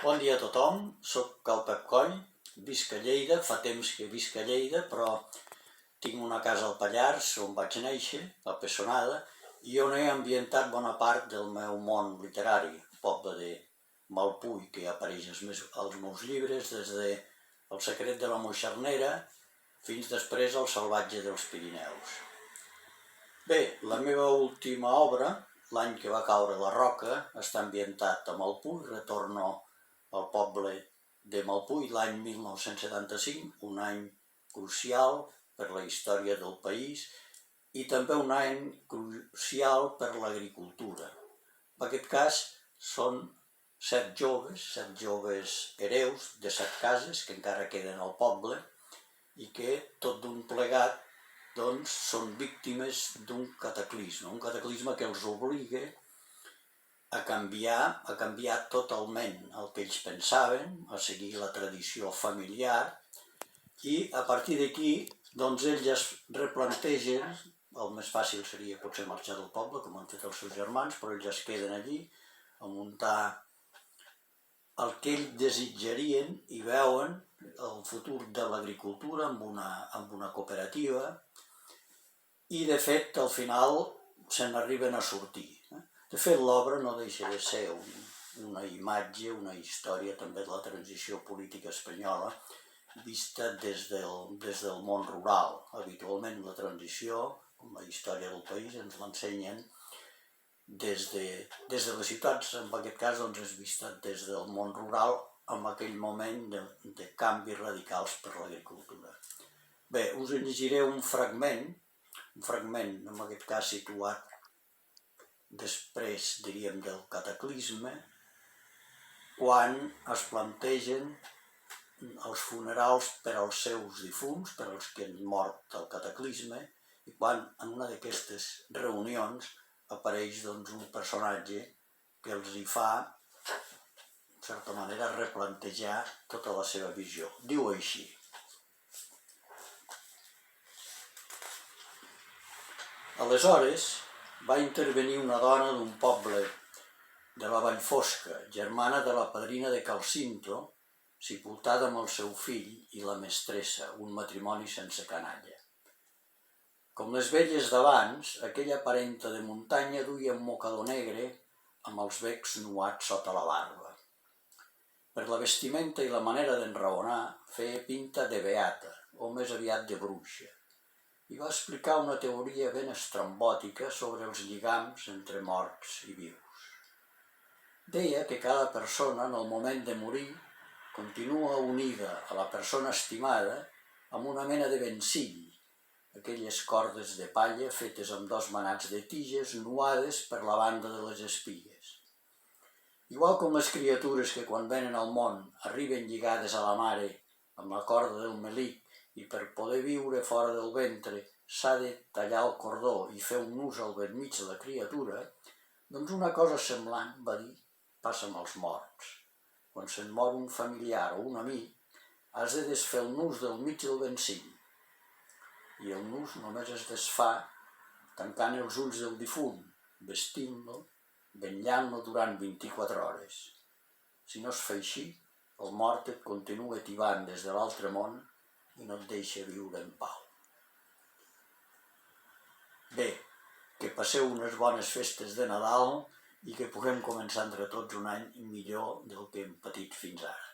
Bon dia a tothom, soc el Pep Coll, visc a Lleida, fa temps que visc a Lleida, però tinc una casa al Pallars on vaig néixer, a Pessonada, i on he ambientat bona part del meu món literari, el poble de Malpuy, que apareix als meus llibres, des de El secret de la moixernera fins després El salvatge dels Pirineus. Bé, la meva última obra, L'any que va caure la roca, està ambientat a Malpuy, retorno al poble de Malpuy l'any 1975, un any crucial per la història del país i també un any crucial per l'agricultura. En aquest cas són 7 joves hereus de 7 cases que encara queden al poble i que tot d'un plegat doncs, són víctimes d'un cataclisme que els obliga a canviar totalment el que ells pensaven, a seguir la tradició familiar i a partir d'aquí doncs ells es replantegen, el més fàcil seria potser marxar del poble com han fet els seus germans, però ells es queden allí a muntar el que ells desitjarien i veuen el futur de l'agricultura amb una cooperativa i de fet al final se n'arriben a sortir. De fet l'obra no deixa de ser una imatge, una història també de la transició política espanyola vista des del món rural. Habitualment la transició, com la història del país, ens l'ensenyen des de les ciutats, en aquest cas doncs, és vista des del món rural en aquell moment de canvis radicals per l'agricultura. Bé, us en llegiré un fragment, en aquest cas situat després, diríem, del cataclisme, quan es plantegen els funerals per als seus difunts, per als que han mort al cataclisme, i quan en una d'aquestes reunions apareix doncs, un personatge que els hi fa, en certa manera, replantejar tota la seva visió. Diu així: aleshores va intervenir una dona d'un poble de la Vallfosca, germana de la padrina de Calcinto, sepultada amb el seu fill i la mestressa, un matrimoni sense canalla. Com les velles d'abans, aquella parenta de muntanya duia un mocador negre amb els becs nuats sota la barba. Per la vestimenta i la manera d'enraonar, feia pinta de beata, o més aviat de bruixa, i va explicar una teoria ben estrambòtica sobre els lligams entre morts i vius. Deia que cada persona, en el moment de morir, continua unida a la persona estimada amb una mena de vencill, aquelles cordes de palla fetes amb 2 manats de tiges nuades per la banda de les espigues. Igual com les criatures que quan venen al món arriben lligades a la mare amb la corda del melic i per poder viure fora del ventre s'ha de tallar el cordó i fer un nus al bell mig de la criatura, doncs una cosa semblant, va dir, passa amb els morts. Quan se'n mor un familiar o un amic, has de desfer el nus del mig del vencill. I el nus només es desfà tancant els ulls del difunt, vestint-lo, vetllant-lo durant 24 hores. Si no es fa així, el mort et continua tibant des de l'altre món i no et deixa viure en pau. Bé, que passeu unes bones festes de Nadal i que puguem començar entre tots un any millor del que hem patit fins ara.